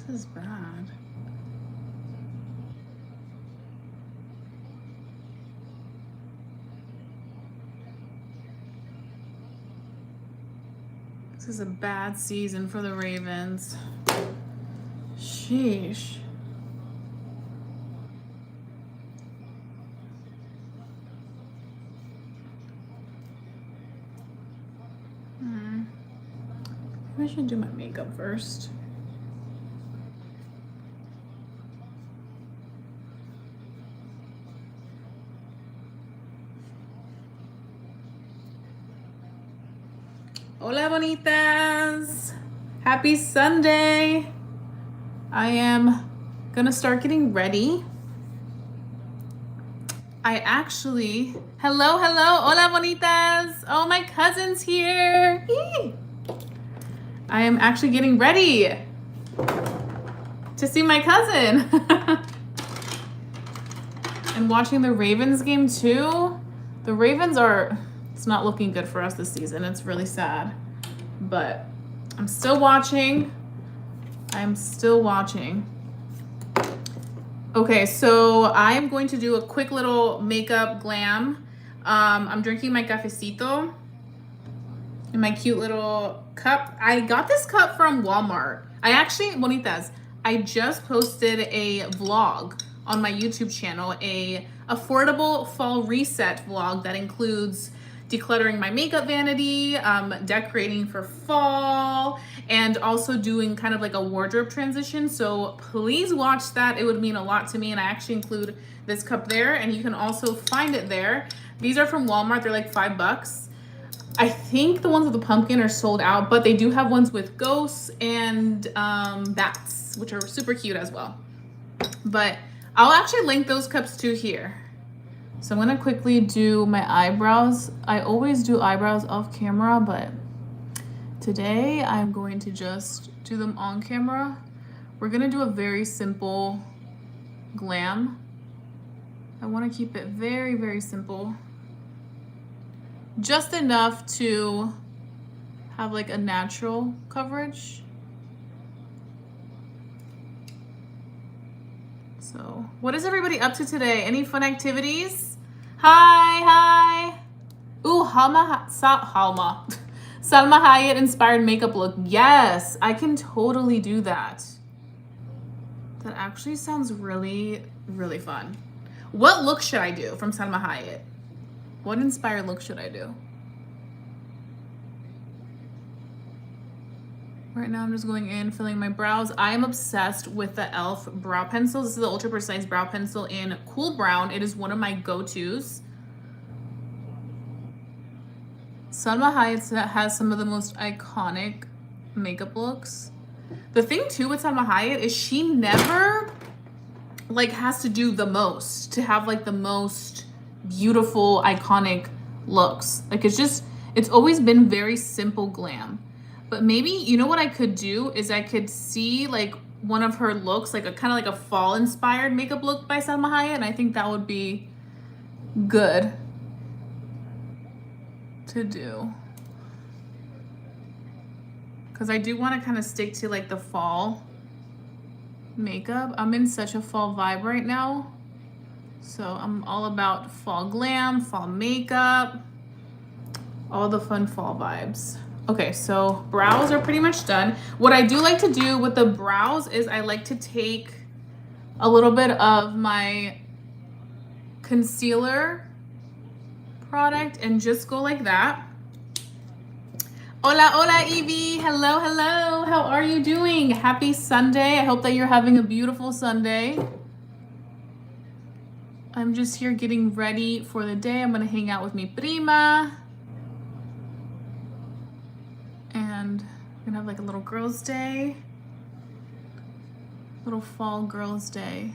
This is bad. This is a bad season for the Ravens. Sheesh. Maybe I should do my makeup first. Hola, bonitas. Happy Sunday. I am gonna start getting ready. Hello, hola, bonitas. Oh, my cousin's here. Eee. I am actually getting ready to see my cousin. And watching the Ravens game too. The Ravens it's not looking good for us this season. It's really sad. But I'm still watching. I'm still watching. Okay, so I'm going to do a quick little makeup glam. I'm drinking my cafecito in my cute little cup. I got this cup from Walmart. Bonitas, I just posted a vlog on my YouTube channel, a affordable fall reset vlog that includes decluttering my makeup vanity, decorating for fall, and also doing kind of like a wardrobe transition. So please watch that. It would mean a lot to me. And I actually include this cup there, and you can also find it there. These are from Walmart. They're like $5. I think the ones with the pumpkin are sold out, but they do have ones with ghosts and bats, which are super cute as well. But I'll actually link those cups too here. So I'm gonna quickly do my eyebrows. I always do eyebrows off camera, but today I'm going to just do them on camera. We're gonna do a very simple glam. I wanna keep it very, very simple. Just enough to have like a natural coverage. So what is everybody up to today? Any fun activities? Hi. Ooh, Salma Hayek inspired makeup look. Yes, I can totally do that. That actually sounds really, really fun. What look should I do from Salma Hayek? What inspired look should I do? Right now I'm just going in, filling my brows. I am obsessed with the e.l.f. brow pencil. This is the Ultra Precise brow pencil in Cool Brown. It is one of my go-tos. Salma Hayek has some of the most iconic makeup looks. The thing too with Salma Hayek is she never like has to do the most to have like the most beautiful, iconic looks. Like it's always been very simple glam. But maybe, you know what I could do is I could see like one of her looks, like a kind of like a fall inspired makeup look by Salma Hayek, and I think that would be good to do. Because I do want to kind of stick to like the fall makeup. I'm in such a fall vibe right now. So I'm all about fall glam, fall makeup, all the fun fall vibes. Okay, so brows are pretty much done. What I do like to do with the brows is I like to take a little bit of my concealer product and just go like that. Hola, Evie. Hello. How are you doing? Happy Sunday. I hope that you're having a beautiful Sunday. I'm just here getting ready for the day. I'm gonna hang out with mi prima. And we're gonna have like a little girls' day. Little fall girls' day.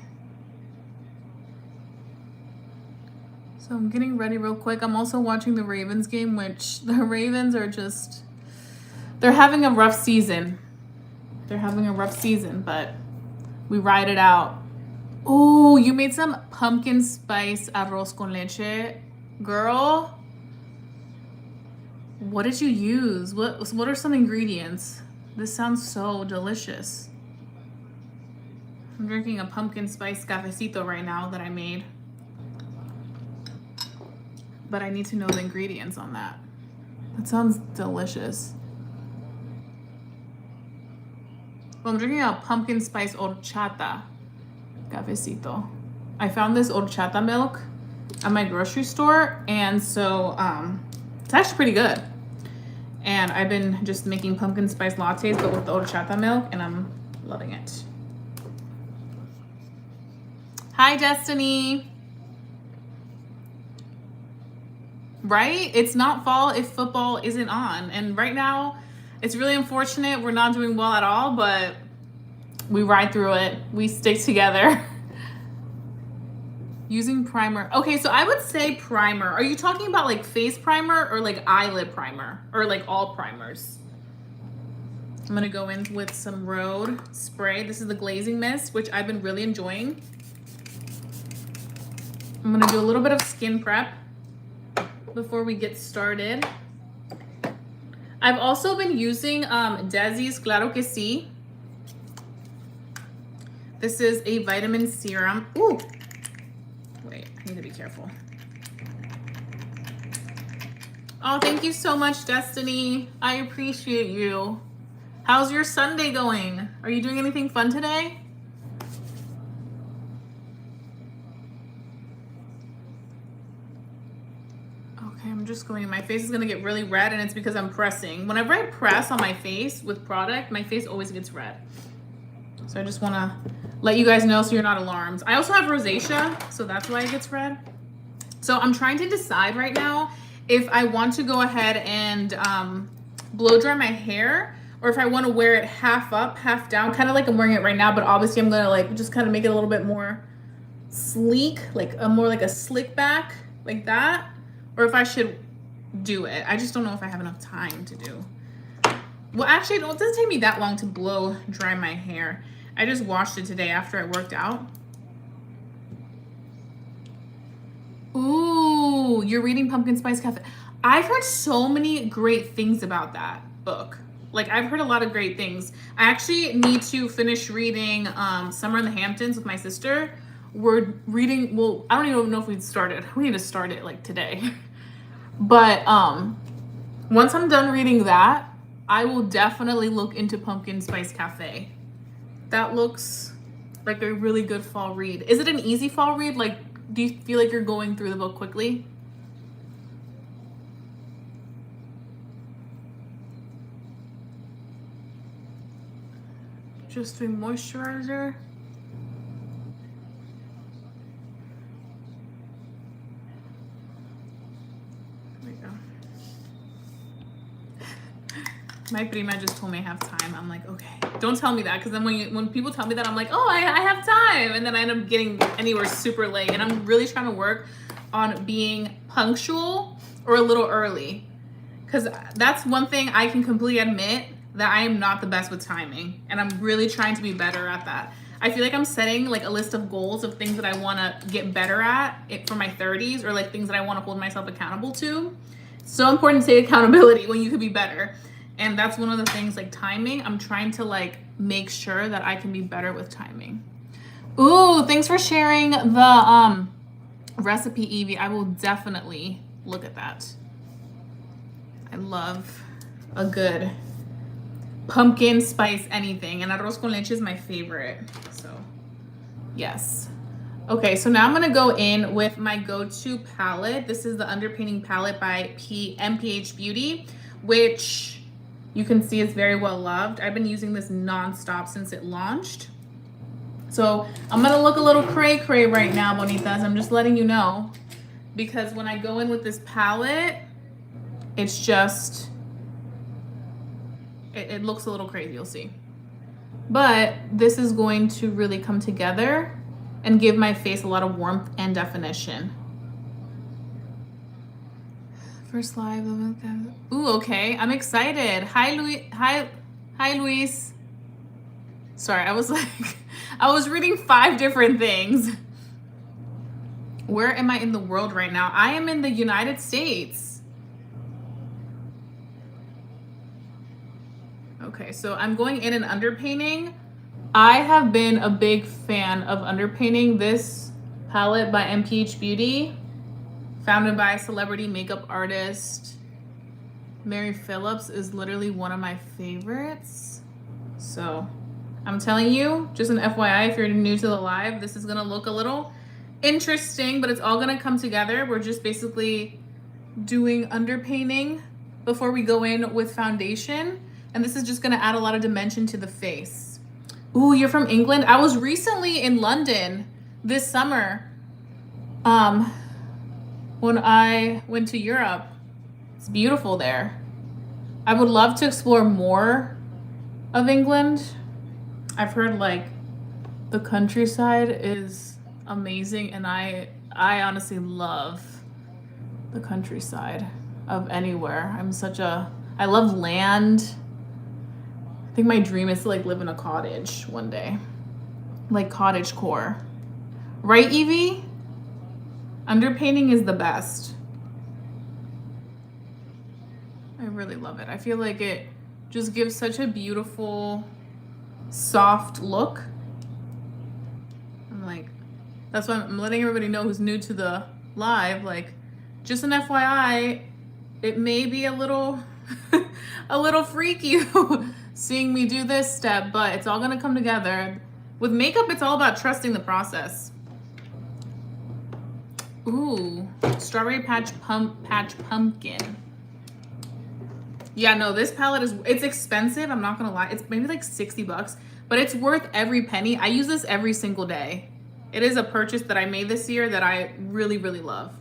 So I'm getting ready real quick. I'm also watching the Ravens game, which the Ravens are they're having a rough season. But we ride it out. Oh, you made some pumpkin spice arroz con leche. Girl, what did you use? What are some ingredients? This sounds so delicious. I'm drinking a pumpkin spice cafecito right now that I made. But I need to know the ingredients on that. That sounds delicious. Well, I'm drinking a pumpkin spice horchata cafecito. I found this horchata milk at my grocery store, and so it's actually pretty good. And I've been just making pumpkin spice lattes, but with the horchata milk, and I'm loving it. Hi, Destiny. Right? It's not fall if football isn't on. And right now, it's really unfortunate. We're not doing well at all, but we ride through it. We stick together. Using primer. Okay, so I would say primer. Are you talking about like face primer or like eyelid primer? Or like all primers? I'm gonna go in with some Rhode spray. This is the glazing mist, which I've been really enjoying. I'm gonna do a little bit of skin prep before we get started. I've also been using Desi's Claro Que Si. This is a vitamin serum. Ooh, wait, I need to be careful. Oh, thank you so much, Destiny. I appreciate you. How's your Sunday going? Are you doing anything fun today? Okay, I'm just going, my face is gonna get really red, and it's because I'm pressing. Whenever I press on my face with product, my face always gets red. So I just wanna let you guys know so you're not alarmed. I also have rosacea, so that's why it gets red. So I'm trying to decide right now if I want to go ahead and blow dry my hair, or if I want to wear it half up, half down, kind of like I'm wearing it right now, but obviously I'm gonna like just kind of make it a little bit more sleek, like a more like a slick back, like that, or if I should do it. I just don't know if I have enough time to do. Well, actually, it doesn't take me that long to blow dry my hair. I just washed it today after I worked out. Ooh, you're reading Pumpkin Spice Cafe. I've heard so many great things about that book. Like, I've heard a lot of great things. I actually need to finish reading Summer in the Hamptons with my sister. We're reading, well, I don't even know if we've started. We need to start it like today. But once I'm done reading that, I will definitely look into Pumpkin Spice Cafe. That looks like a really good fall read. Is it an easy fall read? Like, do you feel like you're going through the book quickly? Just doing moisturizer. There we go. My prima just told me I have time. I'm like, okay. Don't tell me that, because then when people tell me that, I'm like, oh, I have time. And then I end up getting anywhere super late. And I'm really trying to work on being punctual or a little early. Because that's one thing I can completely admit, that I am not the best with timing. And I'm really trying to be better at that. I feel like I'm setting like a list of goals of things that I want to get better at for my 30s, or like things that I want to hold myself accountable to. So important to take accountability when you could be better. And that's one of the things, like timing. I'm trying to like make sure that I can be better with timing. Ooh, thanks for sharing the recipe, Evie. I will definitely look at that. I love a good pumpkin spice anything, and arroz con leche is my favorite. So yes. Okay, so now I'm gonna go in with my go-to palette. This is the Underpainting palette by MPH Beauty, which you can see is very well loved. I've been using this non-stop since it launched. So I'm gonna look a little cray-cray right now, bonitas. I'm just letting you know, because when I go in with this palette, it's just, it looks a little crazy, you'll see. But this is going to really come together and give my face a lot of warmth and definition. First live. Ooh, okay. I'm excited. Hi, Luis. Hi, Luis. Sorry, I was like, I was reading 5 different things. Where am I in the world right now? I am in the United States. Okay, so I'm going in and underpainting I have been a big fan of Underpainting. This palette by MPH Beauty, founded by celebrity makeup artist Mary Phillips, is literally one of my favorites. So I'm telling you, just an FYI, if you're new to the live, this is gonna look a little interesting, but it's all gonna come together. We're just basically doing underpainting before we go in with foundation. And this is just gonna add a lot of dimension to the face. Ooh, you're from England? I was recently in London this summer when I went to Europe. It's beautiful there. I would love to explore more of England. I've heard like the countryside is amazing, and I honestly love the countryside of anywhere. I love land. I think my dream is to like live in a cottage one day. Like cottage core. Right, Evie? Underpainting is the best. I really love it. I feel like it just gives such a beautiful, soft look. I'm like, that's why I'm letting everybody know who's new to the live, like, just an FYI, it may be a little a little freaky seeing me do this step, but it's all gonna come together. With makeup, it's all about trusting the process. Ooh, Strawberry Patch Pumpkin. Yeah, no, this palette it's expensive, I'm not gonna lie. It's maybe like 60 bucks, but it's worth every penny. I use this every single day. It is a purchase that I made this year that I really, really love.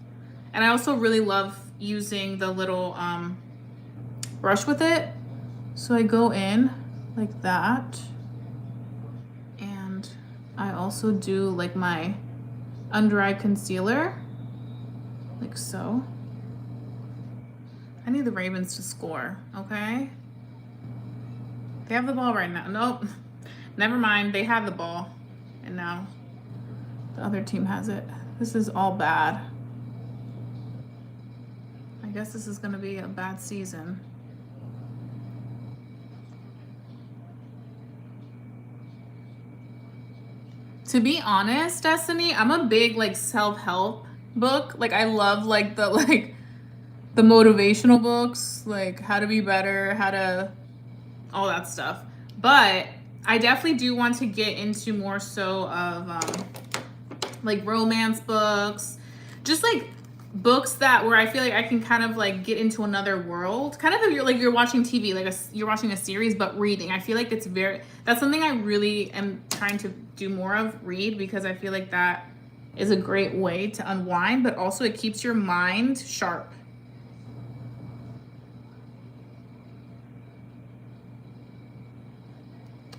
And I also really love using the little brush with it. So I go in like that. And I also do like my under eye concealer, like so. I need the Ravens to score, okay? They have the ball right now. Nope, never mind, they have the ball. And now the other team has it. This is all bad. I guess this is gonna be a bad season. To be honest, Destiny, I'm a big like self-help book. Like I love like the motivational books, like how to be better, how to all that stuff. But I definitely do want to get into more so of like romance books, just like books that where I feel like I can kind of like get into another world, kind of like you're watching TV, like you're watching a series but reading. I feel like that's something I really am trying to do more of, read, because I feel like that is a great way to unwind, but also it keeps your mind sharp.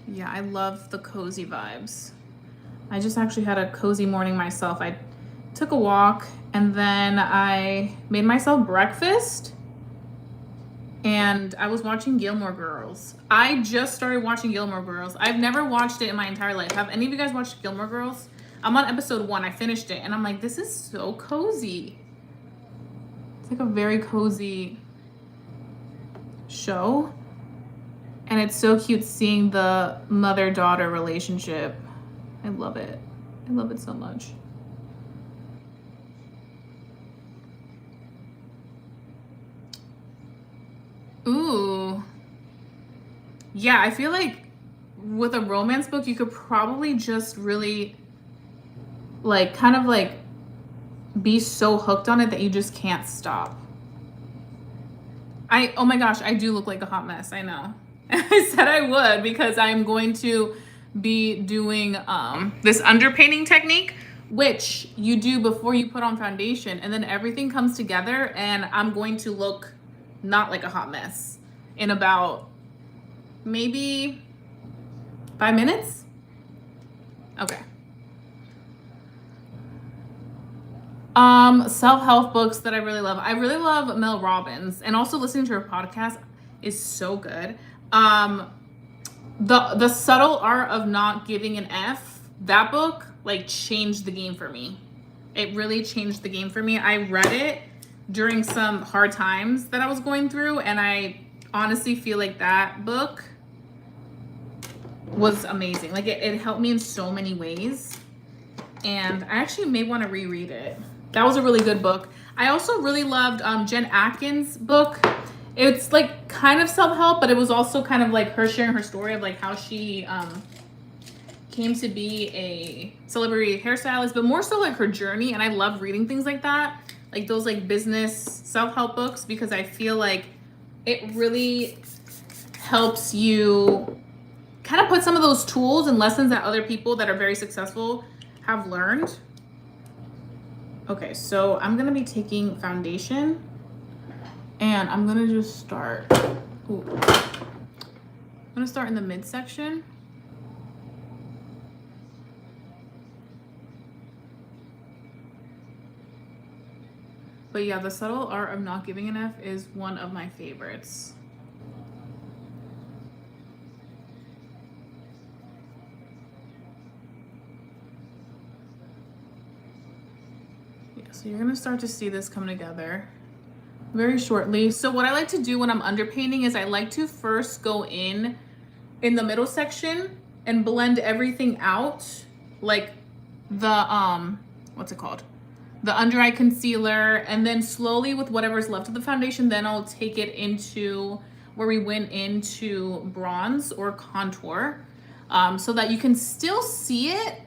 Yeah, I love the cozy vibes. I just actually had a cozy morning myself. I took a walk and then I made myself breakfast and I was watching Gilmore Girls. I just started watching Gilmore Girls. I've never watched it in my entire life. Have any of you guys watched Gilmore Girls? I'm on episode 1. I finished it and I'm like, this is so cozy. It's like a very cozy show. And it's so cute seeing the mother-daughter relationship. I love it. I love it so much. Ooh. Yeah, I feel like with a romance book, you could probably just really like kind of like be so hooked on it that you just can't stop. Oh my gosh, I do look like a hot mess. I know. I said I would because I'm going to be doing this underpainting technique, which you do before you put on foundation, and then everything comes together and I'm going to look not like a hot mess in about maybe 5 minutes. Okay. Self-help books that I really love. I really love Mel Robbins, and also listening to her podcast is so good. The Subtle Art of Not Giving an F, that book like changed the game for me. It really changed the game for me. I read it during some hard times that I was going through, and I honestly feel like that book was amazing. Like it helped me in so many ways. And I actually may want to reread it. That was a really good book. I also really loved Jen Atkins' book. It's like kind of self-help, but it was also kind of like her sharing her story of like how she came to be a celebrity hairstylist, but more so like her journey. And I love reading things like that, like those like business self-help books, because I feel like it really helps you kind of put some of those tools and lessons that other people that are very successful have learned. Okay, so I'm gonna be taking foundation and I'm gonna just start. Ooh. I'm gonna start in the midsection. But yeah, the subtle art of not giving enough is one of my favorites. Yeah, so you're gonna start to see this come together very shortly. So what I like to do when I'm underpainting is I like to first go in the middle section and blend everything out, like the what's it called, the under eye concealer, and then slowly with whatever's left of the foundation, then I'll take it into where we went into bronze or contour, so that you can still see it,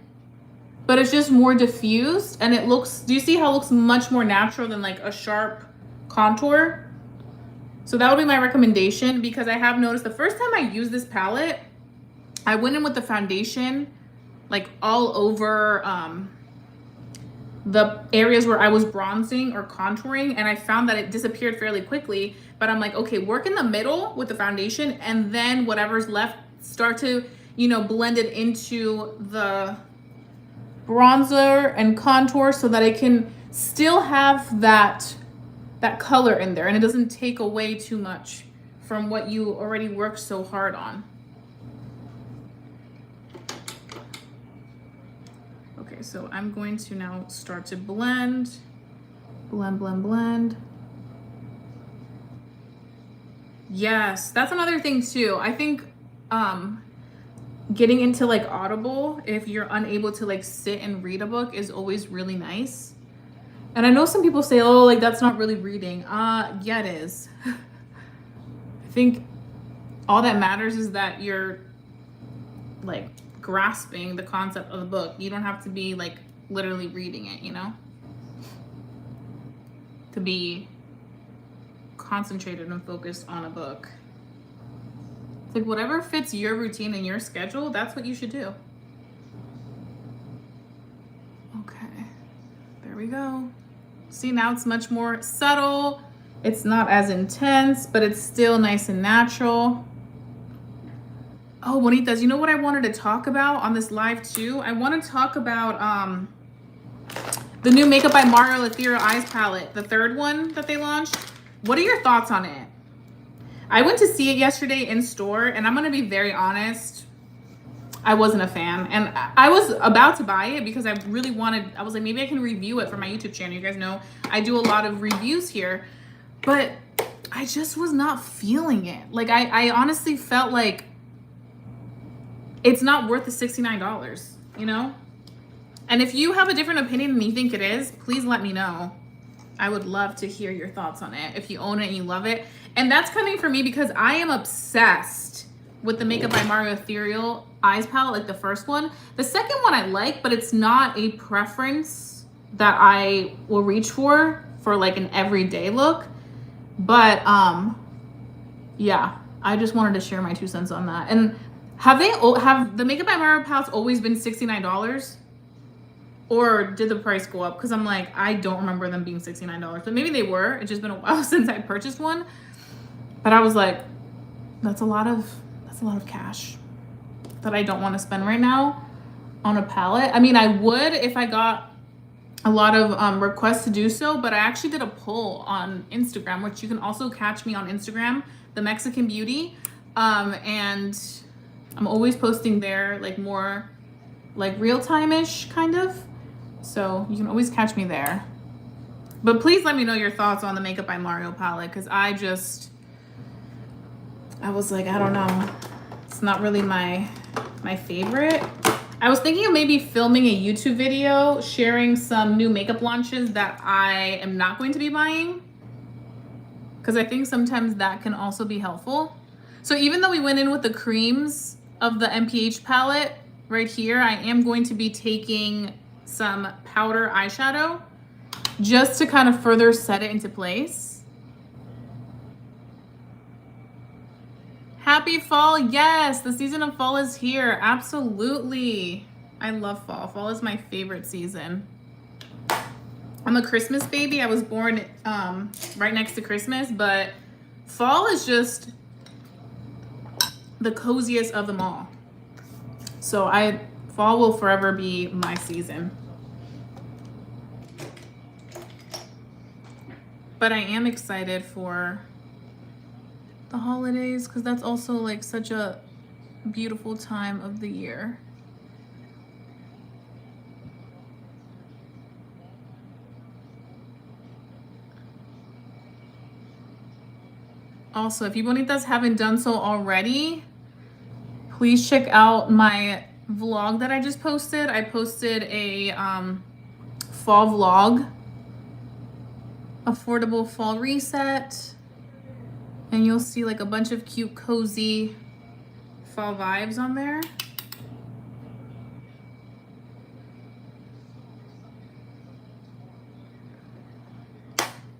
but it's just more diffused and it looks, do you see how it looks much more natural than like a sharp contour? So that would be my recommendation, because I have noticed the first time I used this palette, I went in with the foundation like all over the areas where I was bronzing or contouring, and I found that it disappeared fairly quickly. But I'm like, okay, work in the middle with the foundation, and then whatever's left, start to, you know, blend it into the bronzer and contour so that it can still have that color in there and it doesn't take away too much from what you already worked so hard on. Okay, so I'm going to now start to blend. Yes, that's another thing too. I think getting into like Audible, if you're unable to like sit and read a book, is always really nice. And I know some people say, oh, like that's not really reading. Yeah, it is. I think all that matters is that you're like grasping the concept of the book. You don't have to be like literally reading it, you know, to be concentrated and focused on a book. It's like whatever fits your routine and your schedule, that's what you should do. Okay, there we go. See, now it's much more subtle. It's not as intense, but it's still nice and natural. Oh, bonitas, you know what I wanted to talk about on this live too? I want to talk about the new Makeup by Mario Ethereal Eyes palette, the third one that they launched. What are your thoughts on it? I went to see it yesterday in store, and I'm going to be very honest, I wasn't a fan. And I was about to buy it because I really wanted, I was like, maybe I can review it for my YouTube channel. You guys know I do a lot of reviews here, but I just was not feeling it. Like I honestly felt like it's not worth the $69, you know? And if you have a different opinion than you think it is, please let me know. I would love to hear your thoughts on it. If you own it and you love it. And that's coming from me because I am obsessed with the Makeup by Mario Ethereal Eyes palette, like the first one. The second one I like, but it's not a preference that I will reach for like an everyday look. But yeah, I just wanted to share my 2 cents on that. And have the Makeup by Mario palettes always been $69? Or did the price go up? Because I'm like, I don't remember them being $69. But maybe they were. It's just been a while since I purchased one. But I was like, that's a lot of cash that I don't want to spend right now on a palette. I mean, I would if I got a lot of requests to do so, but I actually did a poll on Instagram, which you can also catch me on Instagram, The Mexican Beauty. And I'm always posting there, like more like real-time-ish kind of. So you can always catch me there. But please let me know your thoughts on the Makeup by Mario palette, because I was like, I don't know. It's not really my my favorite. I was thinking of maybe filming a YouTube video sharing some new makeup launches that I am not going to be buying, because I think sometimes that can also be helpful. So even though we went in with the creams of the MPH palette right here, I am going to be taking some powder eyeshadow just to kind of further set it into place. Happy fall. Yes, the season of fall is here. Absolutely. I love fall. Fall is my favorite season. I'm a Christmas baby. I was born right next to Christmas, but fall is just the coziest of them all. So fall will forever be my season. But I am excited for the holidays because that's also like such a beautiful time of the year. Also, if you bonitas haven't done so already, please check out my vlog that I just posted. I posted a fall vlog, affordable fall reset, and you'll see like a bunch of cute, cozy fall vibes on there.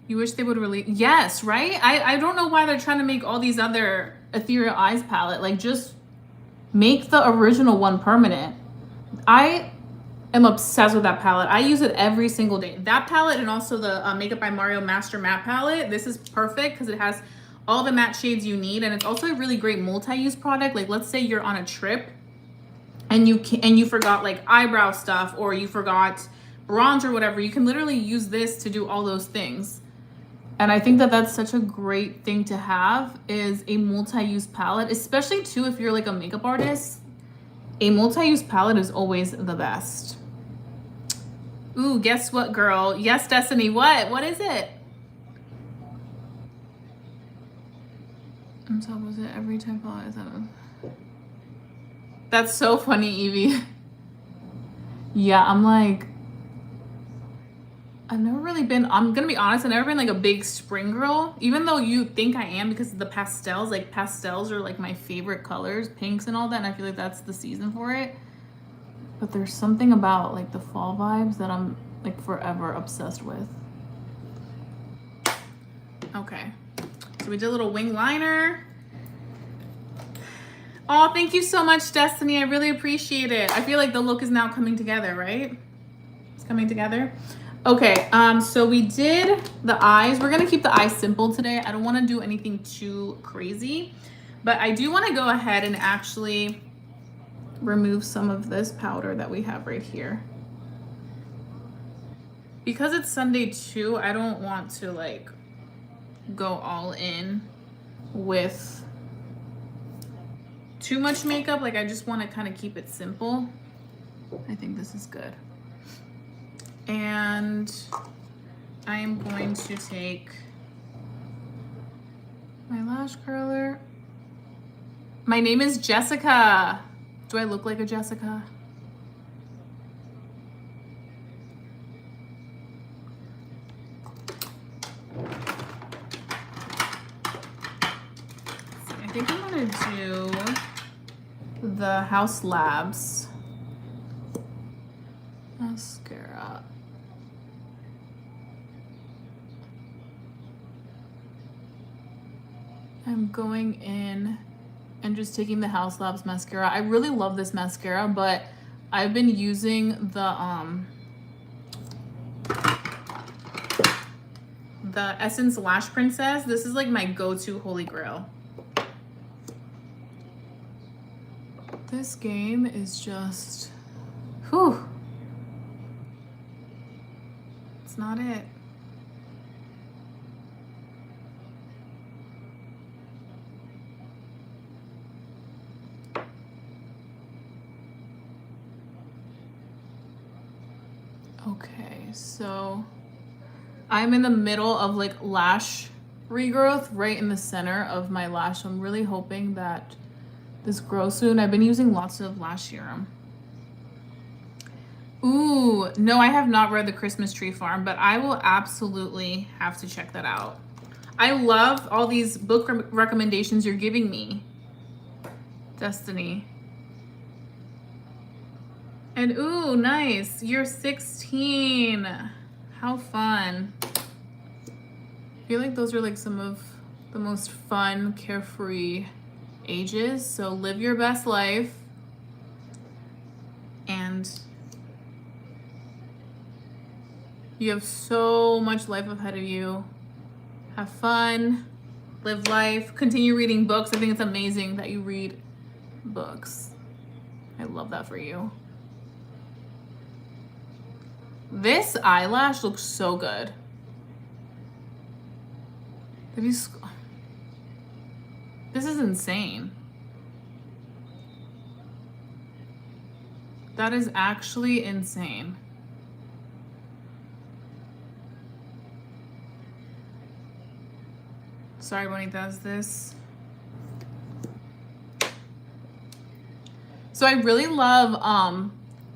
You wish they would release? Yes, right? I don't know why they're trying to make all these other Ethereal Eyes palette. Like, just make the original one permanent. I am obsessed with that palette. I use it every single day. That palette and also the Makeup by Mario Master Matte palette. This is perfect because it has all the matte shades you need, and it's also a really great multi-use product. Like, let's say you're on a trip and you forgot like eyebrow stuff, or you forgot bronze or whatever. You can literally use this to do all those things. And I think that that's such a great thing to have, is a multi-use palette, especially too if you're like a makeup artist. A multi-use palette is always the best. Ooh, guess what, girl? Yes, Destiny. What is it? I'm so opposite every time palette is on. That's so funny, Evie. Yeah, I'm like, I've never really been, I'm gonna be honest, I've never been like a big spring girl, even though you think I am because of the pastels. Like, pastels are like my favorite colors, pinks and all that, and I feel like that's the season for it. But there's something about like the fall vibes that I'm like forever obsessed with. Okay, so we did a little wing liner. Oh, thank you so much, Destiny. I really appreciate it. I feel like the look is now coming together, right? It's coming together. Okay, so we did the eyes. We're gonna keep the eyes simple today. I don't wanna do anything too crazy, but I do wanna go ahead and actually remove some of this powder that we have right here. Because it's Sunday too, I don't want to like go all in with too much makeup. Like, I just wanna kinda keep it simple. I think this is good. And I am going to take my lash curler. My name is Jessica. Do I look like a Jessica? I think I'm gonna do the House Labs mascara. I'm going in and just taking the House Labs mascara. I really love this mascara, but I've been using the Essence Lash Princess. This is like my go-to holy grail. This game is just, whew. It's not it. Okay, so I'm in the middle of like lash regrowth right in the center of my lash. So I'm really hoping that This Grow Soon. I've been using lots of Lash Serum. Ooh, no, I have not read The Christmas Tree Farm, but I will absolutely have to check that out. I love all these book recommendations you're giving me, Destiny. And ooh, nice. You're 16. How fun. I feel like those are like some of the most fun, carefree ages. So live your best life. And you have so much life ahead of you. Have fun, live life, continue reading books. I think it's amazing that you read books. I love that for you. This eyelash looks so good. This is insane. That is actually insane. Sorry, when he does this. So I really love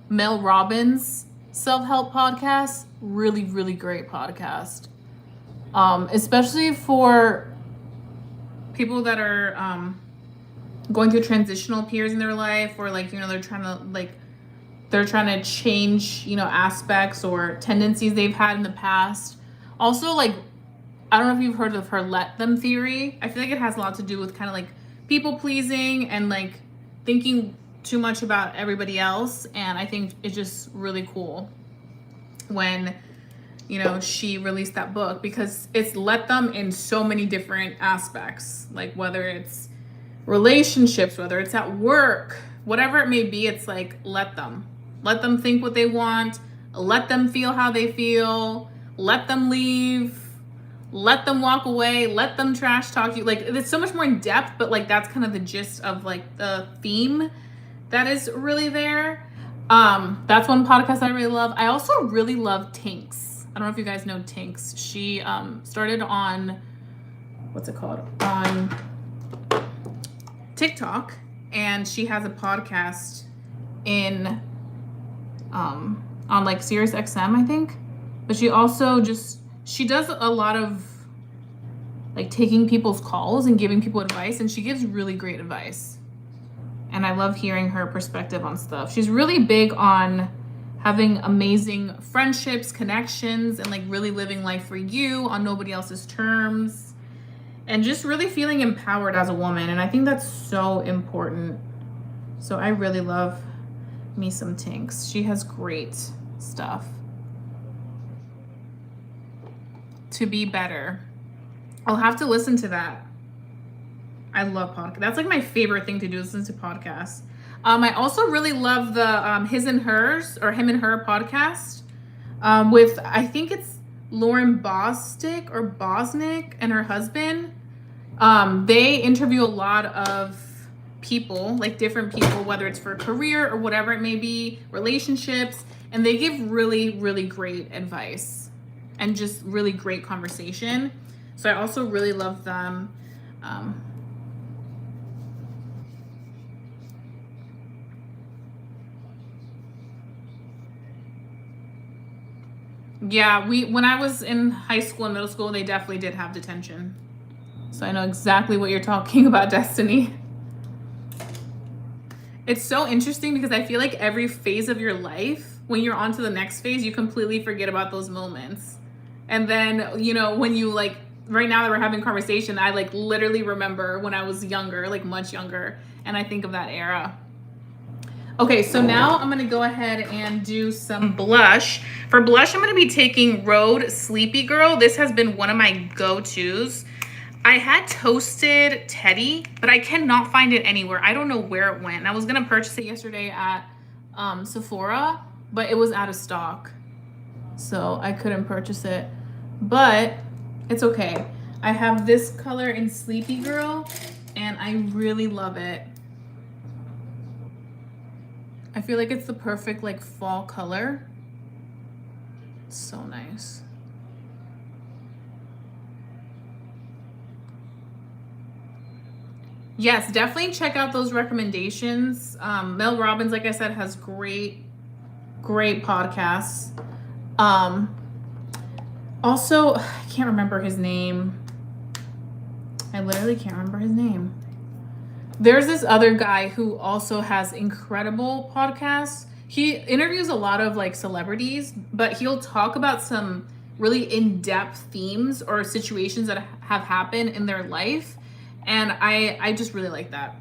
Mel Robbins' self-help podcast. Really, really great podcast. Especially for people that are going through transitional periods in their life, or like, you know, they're trying to change, you know, aspects or tendencies they've had in the past. Also, like, I don't know if you've heard of her let them theory. I feel like it has a lot to do with kind of like people pleasing and like thinking too much about everybody else. And I think it's just really cool when, you know, she released that book, because it's let them in so many different aspects, like whether it's relationships, whether it's at work, whatever it may be. It's like, let them think what they want, let them feel how they feel, let them leave, let them walk away, let them trash talk you. Like, it's so much more in depth, but like that's kind of the gist of like the theme that is really there. That's one podcast I really love. I also really love Tinks. I don't know if you guys know Tinks. She started on, what's it called, on TikTok, and she has a podcast in on like Sirius XM, I think. But she also she does a lot of like taking people's calls and giving people advice, and she gives really great advice. And I love hearing her perspective on stuff. She's really big on having amazing friendships, connections, and like really living life for you on nobody else's terms, and just really feeling empowered as a woman. And I think that's so important. So I really love me some Tinks. She has great stuff. To Be Better. I'll have to listen to that. I love podcasts. That's like my favorite thing to do, is listen to podcasts. I also really love the His and Hers, or Him and Her podcast, with, I think it's Lauren Bostic or Bosnick and her husband. They interview a lot of people, like different people, whether it's for a career or whatever it may be, relationships, and they give really, really great advice and just really great conversation. So I also really love them. Yeah, when I was in high school and middle school, they definitely did have detention. So I know exactly what you're talking about, Destiny. It's so interesting because I feel like every phase of your life, when you're on to the next phase, you completely forget about those moments. And then, you know, when you like, right now that we're having conversation, I like literally remember when I was younger, like much younger, and I think of that era. Okay, so now I'm gonna go ahead and do some blush. For blush, I'm gonna be taking Rhode Sleepy Girl. This has been one of my go-tos. I had Toasted Teddy, but I cannot find it anywhere. I don't know where it went. I was gonna purchase it yesterday at Sephora, but it was out of stock. So I couldn't purchase it, but it's okay. I have this color in Sleepy Girl, and I really love it. I feel like it's the perfect like fall color. It's so nice. Yes, definitely check out those recommendations. Mel Robbins, like I said, has great podcasts. Also, I can't remember his name. I literally can't remember his name. There's this other guy who also has incredible podcasts. He interviews a lot of like celebrities, but he'll talk about some really in-depth themes or situations that have happened in their life. And I just really like that.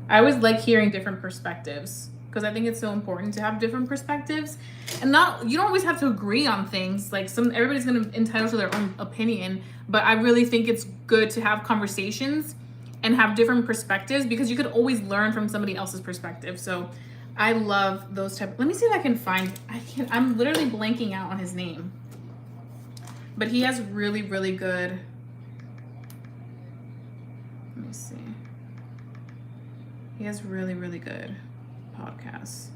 I always like hearing different perspectives because I think it's so important to have different perspectives. And you don't always have to agree on things. Like everybody's going to entitled to their own opinion, but I really think it's good to have conversations and have different perspectives because you could always learn from somebody else's perspective. So I love those type. Let me see if I can find. I'm literally blanking out on his name, but he has really good. Let me see. He has really good podcasts.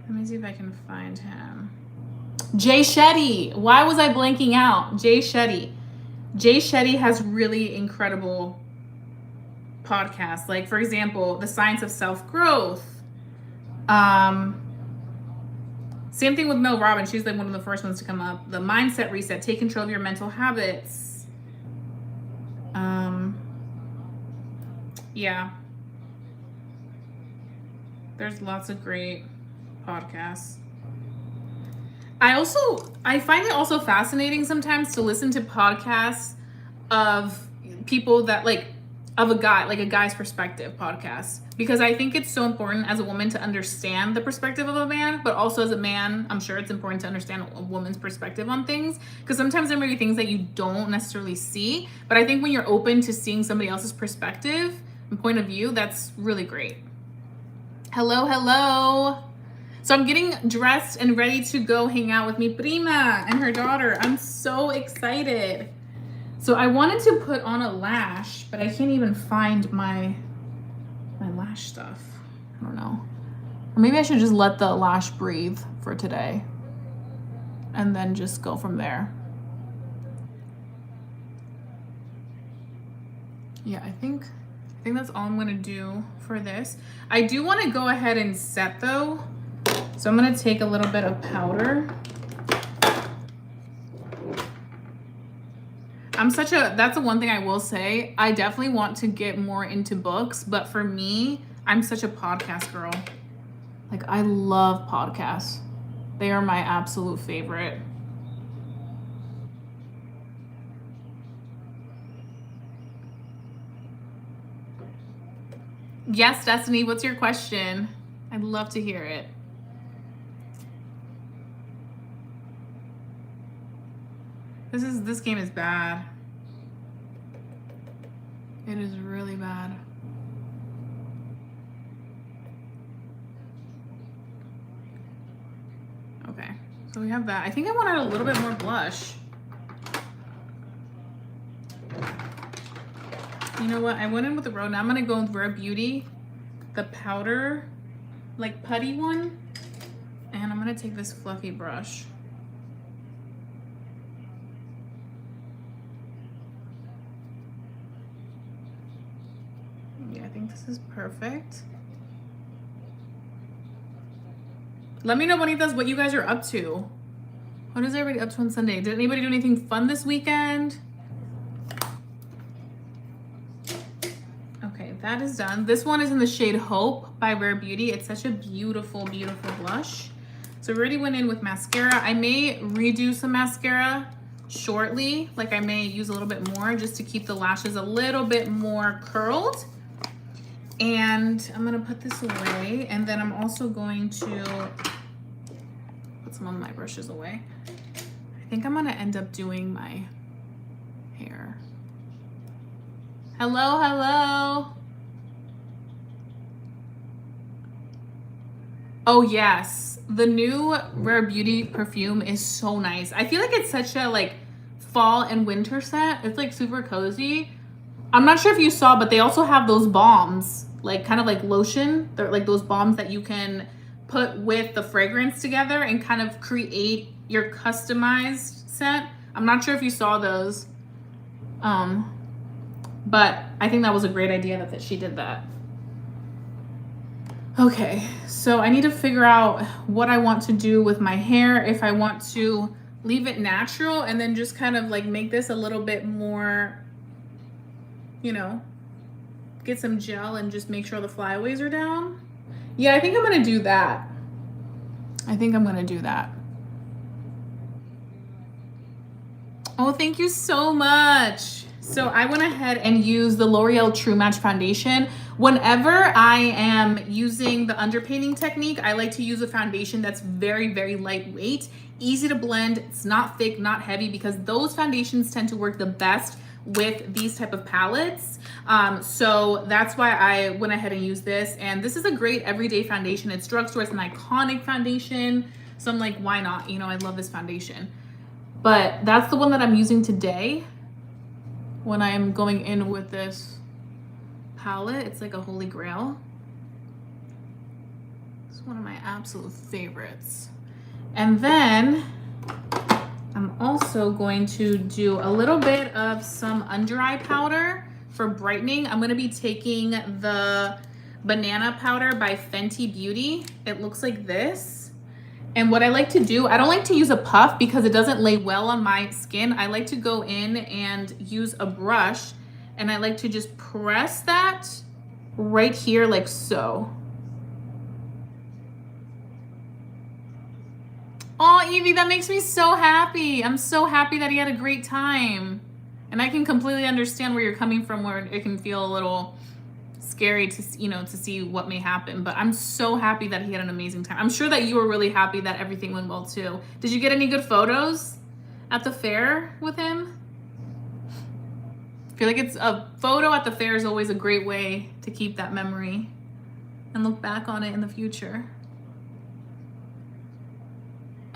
Let me see if I can find him. Jay Shetty. Why was I blanking out? Jay Shetty. Jay Shetty has really incredible podcasts. Like, for example, The Science of Self-Growth. Same thing with Mel Robbins. She's like one of the first ones to come up. The Mindset Reset. Take control of your mental habits. Yeah. There's lots of great podcasts. I find it also fascinating sometimes to listen to podcasts of people that of a guy, like a guy's perspective podcast, because I think it's so important as a woman to understand the perspective of a man, but also as a man, I'm sure it's important to understand a woman's perspective on things, because sometimes there may be things that you don't necessarily see, but I think when you're open to seeing somebody else's perspective and point of view, that's really great. Hello. So I'm getting dressed and ready to go hang out with mi prima and her daughter. I'm so excited. So I wanted to put on a lash, but I can't even find my lash stuff. I don't know. Or maybe I should just let the lash breathe for today and then just go from there. Yeah, I think that's all I'm gonna do for this. I do want to go ahead and set though. So I'm gonna take a little bit of powder. That's the one thing I will say. I definitely want to get more into books, but for me, I'm such a podcast girl. Like, I love podcasts. They are my absolute favorite. Yes, Destiny, what's your question? I'd love to hear it. This game is bad. It is really bad. Okay, so we have that. I think I wanted a little bit more blush. You know what? I went in with the Rose. Now I'm gonna go with Rare Beauty, the powder, like putty one, and I'm gonna take this fluffy brush. Yeah, I think this is perfect. Let me know, Bonitas, what you guys are up to. What is everybody up to on Sunday? Did anybody do anything fun this weekend? Okay, that is done. This one is in the shade Hope by Rare Beauty. It's such a beautiful blush. So we already went in with mascara. I may redo some mascara shortly. Like, I may use a little bit more just to keep the lashes a little bit more curled. And I'm gonna put this away, and then I'm also going to put some of my brushes away. I think I'm gonna end up doing my hair. Hello. Oh yes, the new Rare Beauty perfume is so nice. I feel like it's such a fall and winter scent. It's like super cozy. I'm not sure if you saw, but they also have those balms, kind of like lotion. They're like those balms that you can put with the fragrance together and kind of create your customized scent. I'm not sure if you saw those, but I think that was a great idea that she did that. Okay, so I need to figure out what I want to do with my hair. If I want to leave it natural and then just kind of like make this a little bit more, you know, get some gel and just make sure the flyaways are down. Yeah, I think I'm gonna do that. I think I'm gonna do that. Oh, thank you so much. So I went ahead and used the L'Oreal True Match Foundation. Whenever I am using the underpainting technique, I like to use a foundation that's very, very lightweight, easy to blend. It's not thick, not heavy, because those foundations tend to work the best with these type of palettes. So that's why I went ahead and used this. And this is a great everyday foundation. It's drugstore, it's an iconic foundation. So I'm like, why not? You know, I love this foundation. But that's the one that I'm using today when I'm going in with this palette. It's like a holy grail. It's one of my absolute favorites. And then I'm also going to do a little bit of some under eye powder for brightening. I'm gonna be taking the Banana Powder by Fenty Beauty. It looks like this. And what I like to do, I don't like to use a puff because it doesn't lay well on my skin. I like to go in and use a brush, and I like to just press that right here like so. Oh, Evie, that makes me so happy. I'm so happy that he had a great time. And I can completely understand where you're coming from, where it can feel a little scary to, you know, to see what may happen, but I'm so happy that he had an amazing time. I'm sure that you were really happy that everything went well too. Did you get any good photos at the fair with him? I feel like it's a photo at the fair is always a great way to keep that memory and look back on it in the future.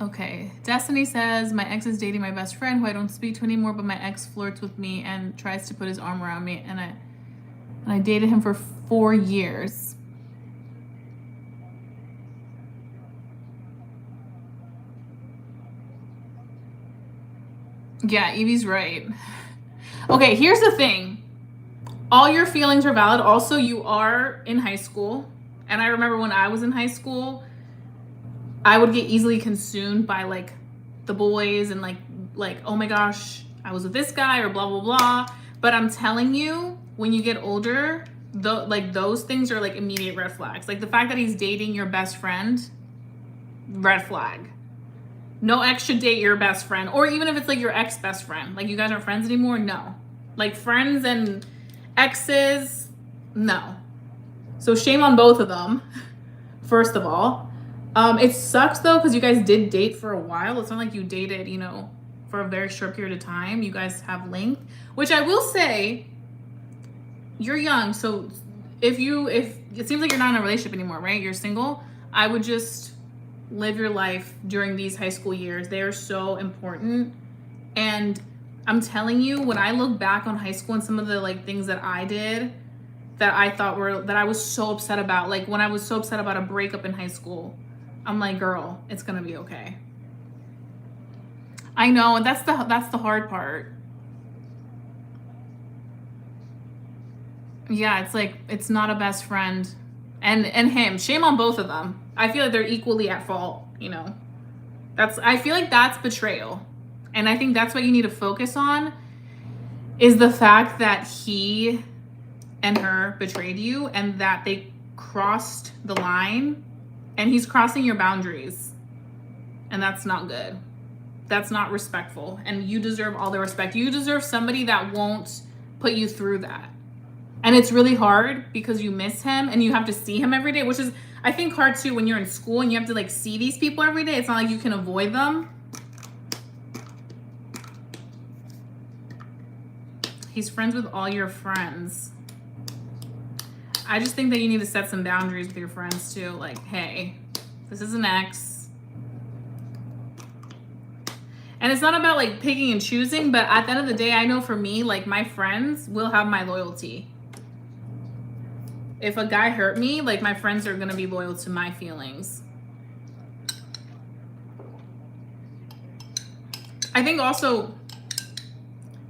Okay, Destiny says, my ex is dating my best friend who I don't speak to anymore, but my ex flirts with me and tries to put his arm around me, and I dated him for 4 years. Yeah, Evie's right. Okay, here's the thing. All your feelings are valid. Also, you are in high school. And I remember when I was in high school, I would get easily consumed by like the boys and like, oh my gosh, I was with this guy or blah, blah, blah. But I'm telling you, when you get older, like those things are like immediate red flags. Like the fact that he's dating your best friend, red flag. No ex should date your best friend, or even if it's like your ex best friend, like you guys aren't friends anymore. No, like friends and exes, no. So shame on both of them. First of all, it sucks though because you guys did date for a while. It's not like you dated, you know, for a very short period of time. You guys have length, which I will say, you're young, so if it seems like you're not in a relationship anymore, right? You're single. I would just live your life during these high school years. They are so important. And I'm telling you, when I look back on high school and some of the like things that I did that I thought were, that I was so upset about, like when I was so upset about a breakup in high school, I'm like, girl, it's gonna be okay. I know, and that's the hard part. Yeah, it's like, it's not a best friend. And him, shame on both of them. I feel like they're equally at fault, you know. I feel like that's betrayal. And I think that's what you need to focus on, is the fact that he and her betrayed you and that they crossed the line, and he's crossing your boundaries. And that's not good. That's not respectful. And you deserve all the respect. You deserve somebody that won't put you through that. And it's really hard because you miss him and you have to see him every day, which is, I think, hard too when you're in school and you have to like see these people every day. It's not like you can avoid them. He's friends with all your friends. I just think that you need to set some boundaries with your friends too. Like, hey, this is an ex. And it's not about like picking and choosing, but at the end of the day, I know for me, like my friends will have my loyalty. If a guy hurt me, like my friends are gonna be loyal to my feelings. I think also,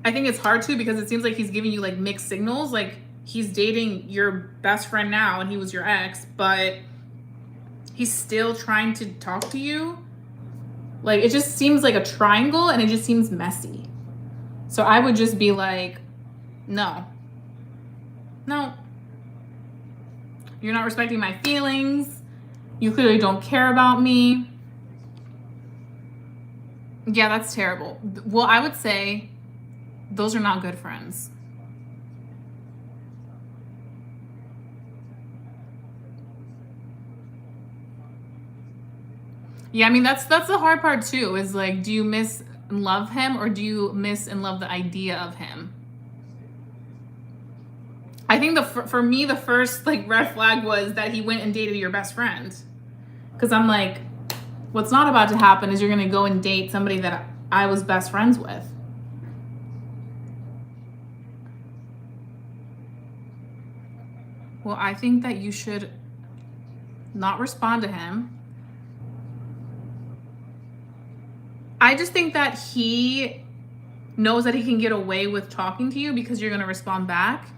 I think it's hard too because it seems like he's giving you like mixed signals. Like he's dating your best friend now and he was your ex, but he's still trying to talk to you. Like it just seems like a triangle and it just seems messy. So I would just be like, no. You're not respecting my feelings. You clearly don't care about me. Yeah, that's terrible. Well, I would say those are not good friends. Yeah, I mean that's the hard part too. Is like, do you miss and love him or do you miss and love the idea of him? I think for me the first like red flag was that he went and dated your best friend. Because I'm like, what's not about to happen is you're gonna go and date somebody that I was best friends with. Well, I think that you should not respond to him. I just think that he knows that he can get away with talking to you because you're going to respond back.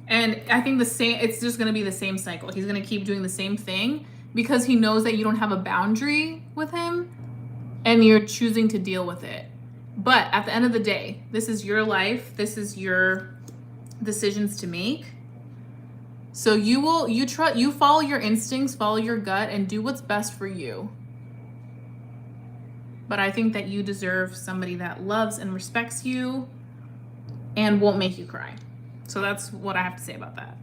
And I think it's just going to be the same cycle. He's going to keep doing the same thing because he knows that you don't have a boundary with him and you're choosing to deal with it. But at the end of the day, this is your life. This is your decisions to make. So you follow your instincts, follow your gut, and do what's best for you. But I think that you deserve somebody that loves and respects you and won't make you cry. So that's what I have to say about that.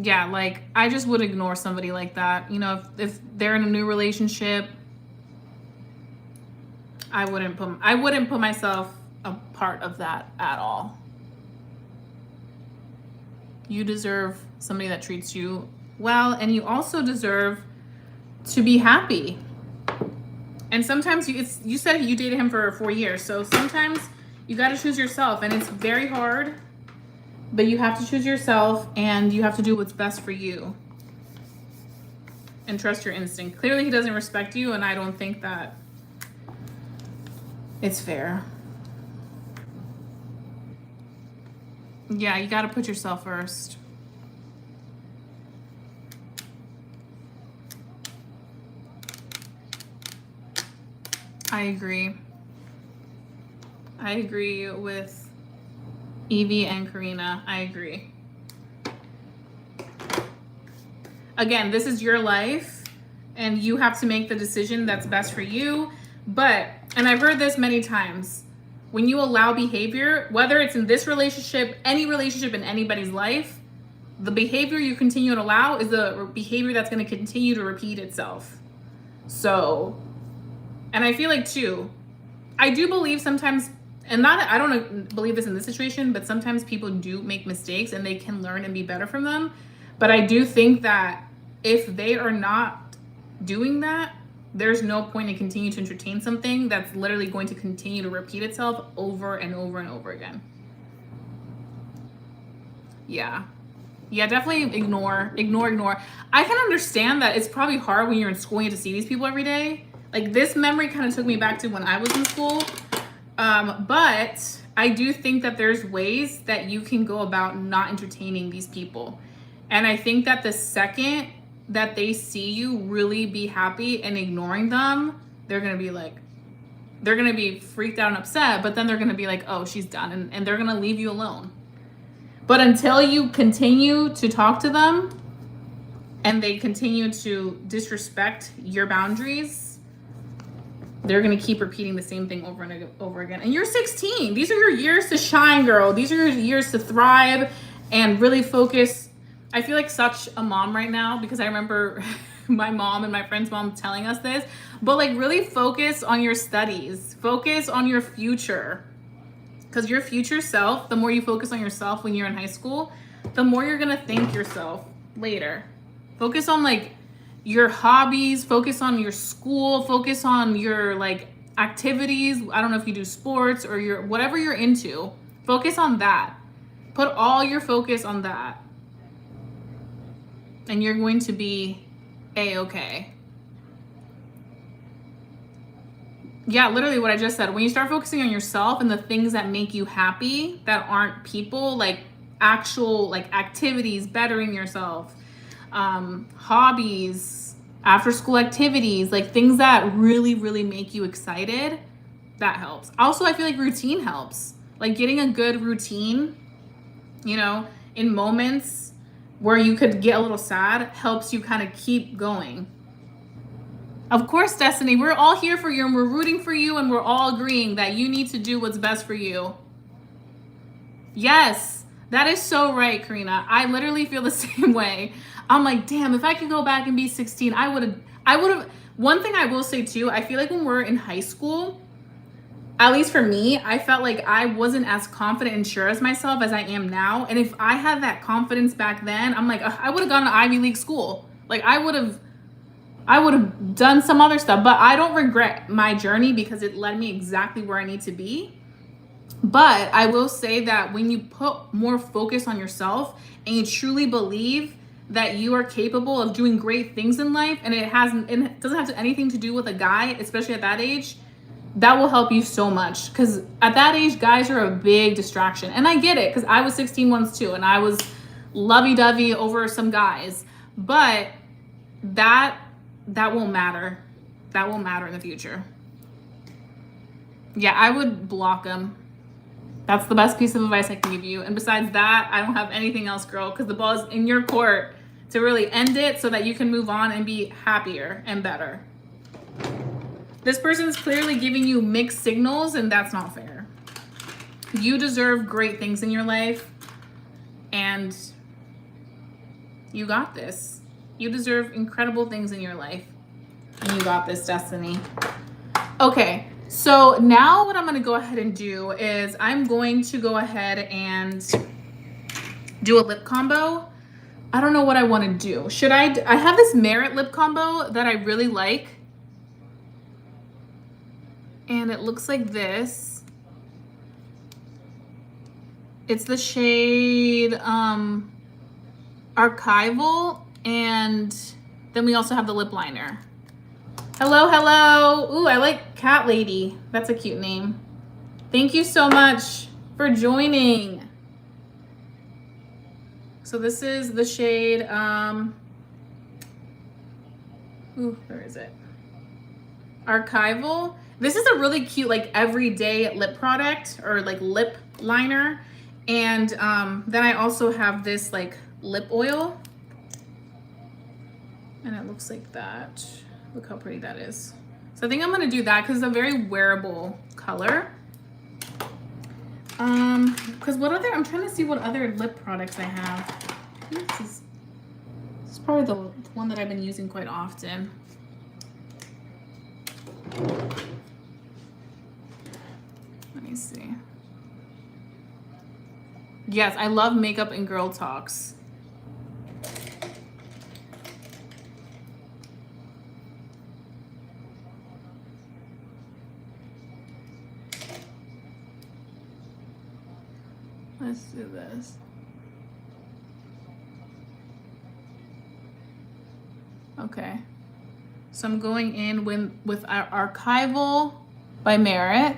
Yeah, like I just would ignore somebody like that. You know, if they're in a new relationship, I wouldn't put myself a part of that at all. You deserve somebody that treats you well, and you also deserve to be happy. And sometimes you said you dated him for 4 years, so sometimes you got to choose yourself, and it's very hard, but you have to choose yourself, and you have to do what's best for you, and trust your instinct. Clearly, he doesn't respect you, and I don't think that it's fair. Yeah, you got to put yourself first. I agree. I agree with Evie and Karina. I agree. Again, this is your life and you have to make the decision that's best for you. But, and I've heard this many times, when you allow behavior, whether it's in this relationship, any relationship in anybody's life, the behavior you continue to allow is the behavior that's going to continue to repeat itself. So, and I feel like too, I do believe sometimes, and I don't believe this in this situation, but sometimes people do make mistakes and they can learn and be better from them. But I do think that if they are not doing that, there's no point in continuing to entertain something that's literally going to continue to repeat itself over and over and over again. Yeah, definitely ignore. I can understand that it's probably hard when you're in school and you have to see these people every day. Like this memory kind of took me back to when I was in school. But I do think that there's ways that you can go about not entertaining these people. And I think that the second that they see you really be happy and ignoring them, they're going to be freaked out and upset, but then they're going to be like, oh, she's done. And they're going to leave you alone. But until you continue to talk to them and they continue to disrespect your boundaries, they're going to keep repeating the same thing over and over again. And you're 16. These are your years to shine, girl. These are your years to thrive and really focus. I feel like such a mom right now because I remember my mom and my friend's mom telling us this, but like really focus on your studies, focus on your future, because your future self, the more you focus on yourself when you're in high school, the more you're going to thank yourself later. Focus on like your hobbies, focus on your school, focus on your like activities. I don't know if you do sports or your whatever you're into, focus on that. Put all your focus on that. And you're going to be A-okay. Yeah, literally what I just said. When you start focusing on yourself and the things that make you happy that aren't people, like actual like activities, bettering yourself, hobbies, after school activities, like things that really, really make you excited, that helps. Also, I feel like routine helps. Like getting a good routine, you know, in moments where you could get a little sad helps you kind of keep going. Of course, Destiny, we're all here for you and we're rooting for you and we're all agreeing that you need to do what's best for you. Yes, that is so right, Karina. I literally feel the same way. I'm like, damn, if I could go back and be 16, I would have. One thing I will say too, I feel like when we're in high school, at least for me, I felt like I wasn't as confident and sure as myself as I am now. And if I had that confidence back then, I'm like, I would have gone to Ivy League school. Like I would have done some other stuff, but I don't regret my journey because it led me exactly where I need to be. But I will say that when you put more focus on yourself and you truly believe that you are capable of doing great things in life, and it doesn't have anything to do with a guy, especially at that age, that will help you so much. Because at that age, guys are a big distraction. And I get it, because I was 16 once too, and I was lovey-dovey over some guys. But that won't matter. That won't matter in the future. Yeah, I would block them. That's the best piece of advice I can give you. And besides that, I don't have anything else, girl, because the ball is in your court to really end it so that you can move on and be happier and better. This person's clearly giving you mixed signals, and that's not fair. You deserve great things in your life, and you got this. You deserve incredible things in your life, and you got this, Destiny. Okay, so now what I'm going to go ahead and do is I'm going to go ahead and do a lip combo. I don't know what I want to do. I have this Merit lip combo that I really like. And it looks like this. It's the shade Archival, and then we also have the lip liner. Hello, hello. Ooh, I like Cat Lady. That's a cute name. Thank you so much for joining. So this is the shade, where is it? Archival. This is a really cute, like, everyday lip product or like lip liner. And then I also have this like lip oil. And it looks like that. Look how pretty that is. So I think I'm gonna do that because it's a very wearable color. Because I'm trying to see what other lip products I have. I think this is probably the one that I've been using quite often. Let me see. Yes, I love Makeup and Girl Talks. Let's do this. Okay. So I'm going in with our Archival by Merit.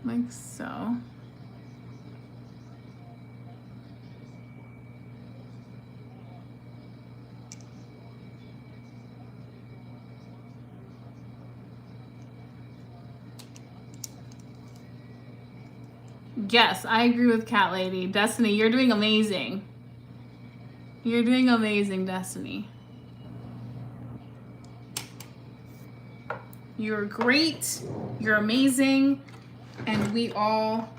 Like so. Yes, I agree with Cat Lady. Destiny, you're doing amazing. You're doing amazing, Destiny. You're great. You're amazing. And we all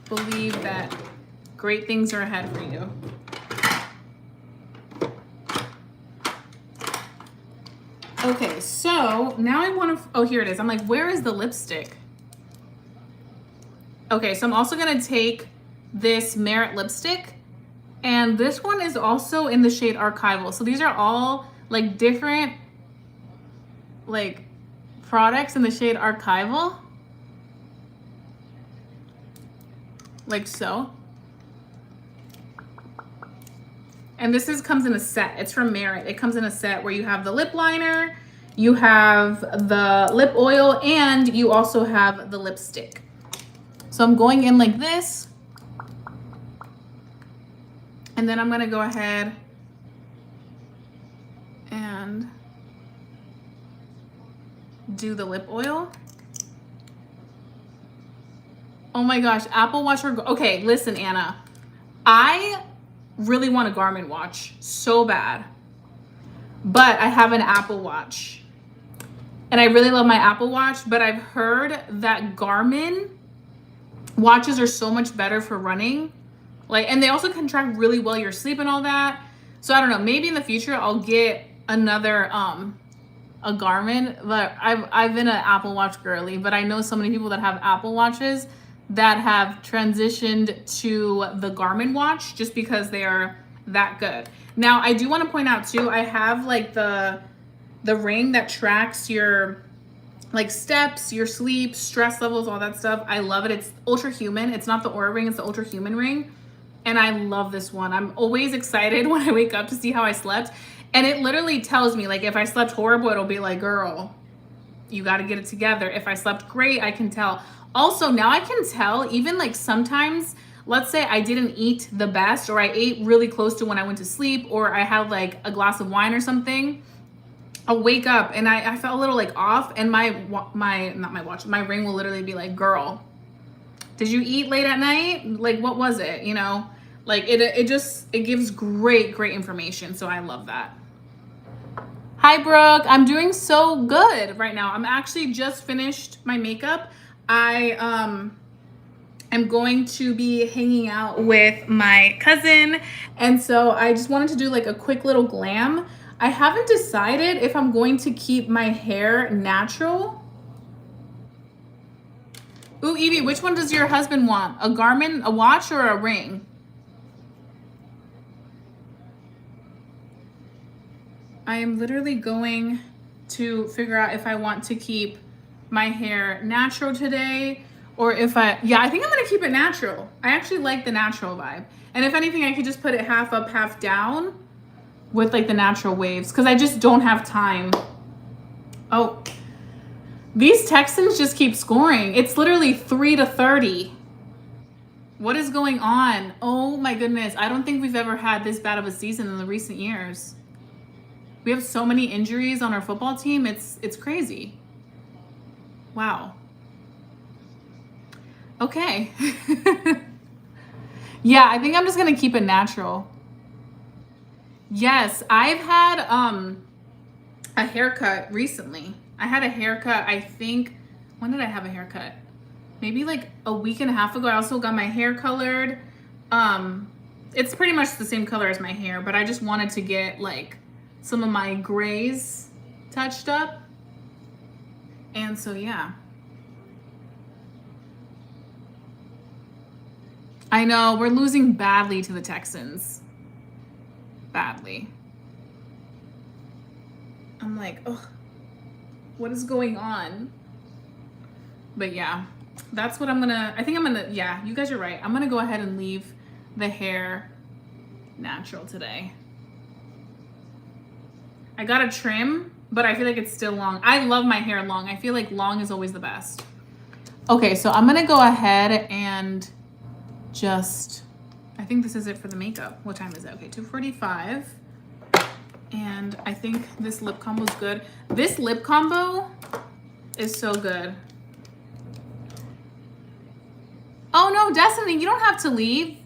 believe that great things are ahead for you. Okay, so now I want to, oh, here it is. I'm like, where is the lipstick? Okay, so I'm also gonna take this Merit lipstick, and this one is also in the shade Archival. So these are all like different like products in the shade Archival. Like so. And this comes in a set. It's from Merit. It comes in a set where you have the lip liner, you have the lip oil, and you also have the lipstick. So I'm going in like this. And then I'm gonna go ahead and do the lip oil. Oh my gosh, Apple Watch or okay, listen, Anna. I really want a Garmin watch so bad. But I have an Apple Watch. And I really love my Apple Watch, but I've heard that Garmin watches are so much better for running. Like, and they also can track really well your sleep and all that. So I don't know, maybe in the future I'll get another a Garmin, but I've been an Apple Watch girly, but I know so many people that have Apple Watches that have transitioned to the Garmin watch just because they are that good. Now, I do want to point out too, I have like the ring that tracks your like steps, your sleep, stress levels, all that stuff. I love it. It's Ultra Human. It's not the Oura ring, it's the Ultra Human ring. And I love this one. I'm always excited when I wake up to see how I slept. And it literally tells me, like, if I slept horrible, it'll be like, girl, you got to get it together. If I slept great, I can tell. Also, now I can tell, even like sometimes, let's say I didn't eat the best, or I ate really close to when I went to sleep, or I had like a glass of wine or something. I'll wake up and I felt a little like off, and my ring will literally be like, girl, did you eat late at night? Like, what was it? You know, like it gives great information. So I love that. Hi, Brooke. I'm doing so good right now. I'm actually just finished my makeup. I am going to be hanging out with my cousin. And so I just wanted to do like a quick little glam. I haven't decided if I'm going to keep my hair natural. Ooh, Evie, which one does your husband want? A Garmin, a watch, or a ring? I am literally going to figure out if I want to keep my hair natural today, or if I think I'm gonna keep it natural. I actually like the natural vibe. And if anything, I could just put it half up, half down with like the natural waves, because I just don't have time. Oh, these Texans just keep scoring. It's literally 3-30. What is going on? Oh my goodness. I don't think we've ever had this bad of a season in the recent years. We have so many injuries on our football team. It's crazy. Wow. Okay. Yeah, I think I'm just gonna keep it natural. Yes, I've had a haircut recently. I had a haircut, I think, when did I have a haircut? Maybe like a week and a half ago. I also got my hair colored. It's pretty much the same color as my hair, but I just wanted to get like some of my grays touched up. And so, yeah. I know, we're losing badly to the Texans. Badly. I'm like, oh, what is going on? But yeah, that's what I think I'm gonna, yeah, you guys are right. I'm gonna go ahead and leave the hair natural today. I got a trim, but I feel like it's still long. I love my hair long. I feel like long is always the best. Okay, so I'm gonna go ahead and just, I think this is it for the makeup. What time is it? Okay, 2:45. And I think this lip combo is good. This lip combo is so good. Oh no, Destiny, you don't have to leave.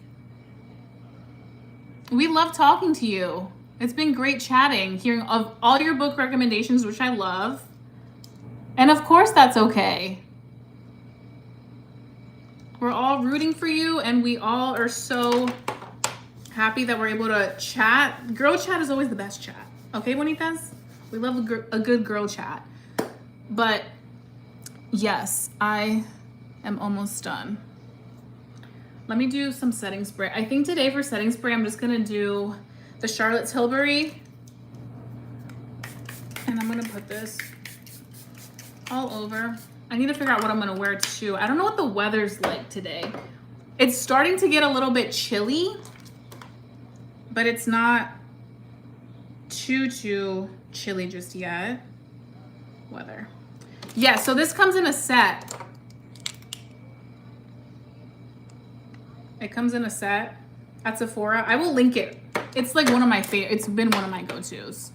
We love talking to you. It's been great chatting, hearing of all your book recommendations, which I love. And of course that's okay. We're all rooting for you, and we all are so happy that we're able to chat. Girl chat is always the best chat. Okay, bonitas? We love a good girl chat. But yes, I am almost done. Let me do some setting spray. I think today for setting spray, I'm just gonna do the Charlotte Tilbury. And I'm gonna put this all over. I need to figure out what I'm gonna wear too. I don't know what the weather's like today. It's starting to get a little bit chilly, but it's not too chilly just yet. Weather. Yeah, so this comes in a set. It comes in a set at Sephora. I will link it. It's like one of my favorite. It's been one of my go-tos.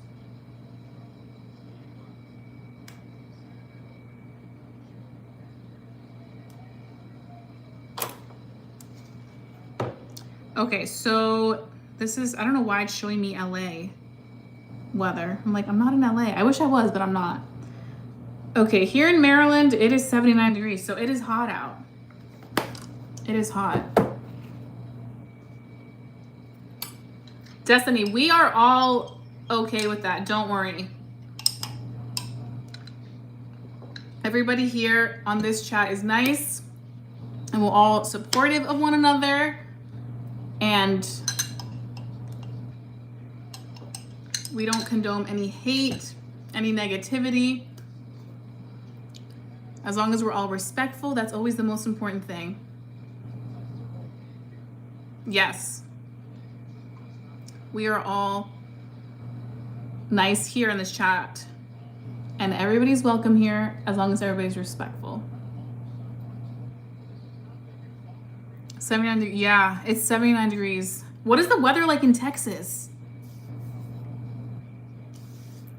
Okay, so this is, I don't know why it's showing me LA weather. I'm like, I'm not in LA. I wish I was, but I'm not. Okay, here in Maryland, it is 79 degrees, so it is hot out. It is hot. Destiny, we are all okay with that. Don't worry. Everybody here on this chat is nice, and we're all supportive of one another. And we don't condone any hate, any negativity. As long as we're all respectful, that's always the most important thing. Yes. We are all nice here in this chat. And everybody's welcome here as long as everybody's respectful. 79 degrees. Yeah, it's 79 degrees. What is the weather like in Texas?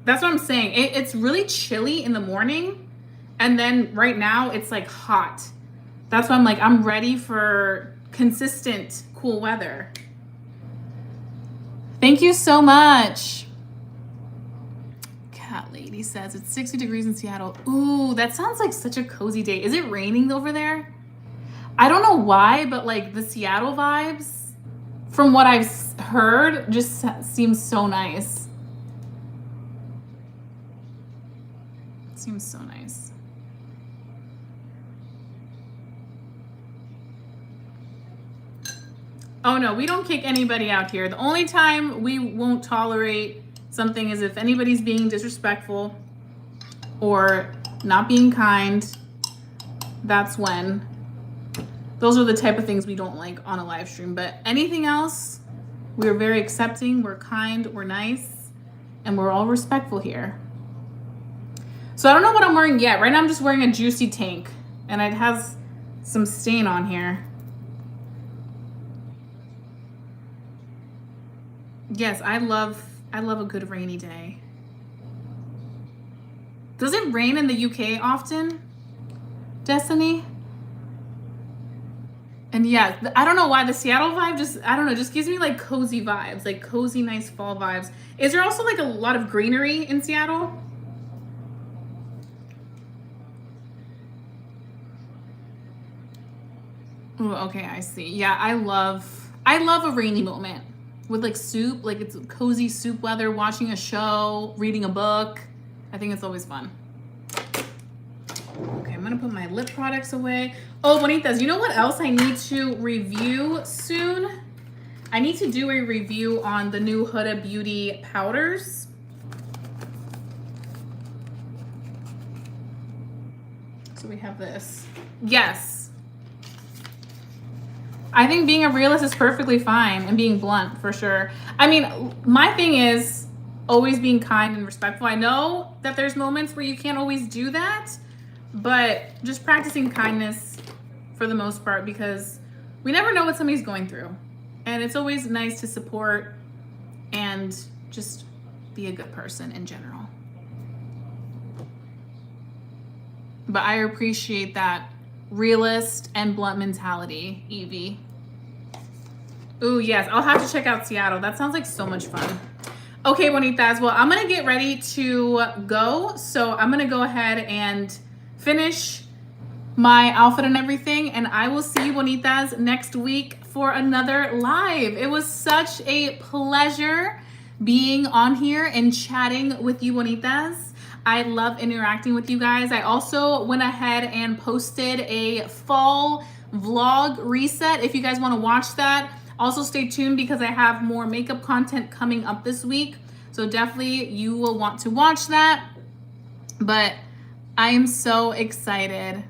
That's what I'm saying. It's really chilly in the morning. And then right now it's like hot. That's why I'm like, I'm ready for consistent cool weather. Thank you so much. Cat Lady says it's 60 degrees in Seattle. Ooh, that sounds like such a cozy day. Is it raining over there? I don't know why, but like the Seattle vibes, from what I've heard, just seems so nice. Seems so nice. Oh no, we don't kick anybody out here. The only time we won't tolerate something is if anybody's being disrespectful or not being kind. That's when. Those are the type of things we don't like on a live stream. But anything else, we're very accepting, we're kind, we're nice, and we're all respectful here. So I don't know what I'm wearing yet. Right now I'm just wearing a Juicy tank, and it has some stain on here. Yes, I love a good rainy day. Does it rain in the UK often, Destiny? And yeah, I don't know why the Seattle vibe just gives me like cozy vibes, like cozy, nice fall vibes. Is there also like a lot of greenery in Seattle? Oh, okay, I see. Yeah, I love a rainy moment with like soup, like it's cozy soup weather, watching a show, reading a book. I think it's always fun. Okay, I'm gonna put my lip products away. Oh, Bonitas, you know what else I need to review soon? I need to do a review on the new Huda Beauty powders. So we have this. Yes. I think being a realist is perfectly fine, and being blunt for sure. I mean, my thing is always being kind and respectful. I know that there's moments where you can't always do that, but just practicing kindness for the most part, because we never know what somebody's going through. And it's always nice to support and just be a good person in general. But I appreciate that realist and blunt mentality, Evie. Ooh, yes, I'll have to check out Seattle. That sounds like so much fun. Okay, Bonitas, well, I'm gonna get ready to go. So I'm gonna go ahead and finish my outfit and everything, and I will see you, Bonitas, next week for another live. It was such a pleasure being on here and chatting with you, Bonitas. I love interacting with you guys. I also went ahead and posted a fall vlog reset. If you guys want to watch that, also stay tuned because I have more makeup content coming up this week. So definitely you will want to watch that. But I am so excited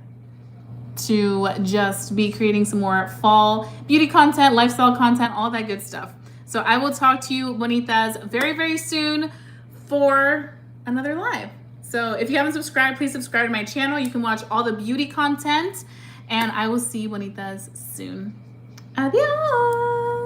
to just be creating some more fall beauty content, lifestyle content, all that good stuff. So I will talk to you, bonitas, very, very soon for another live. So if you haven't subscribed, please subscribe to my channel. You can watch all the beauty content, and I will see you, bonitas, soon. Adios.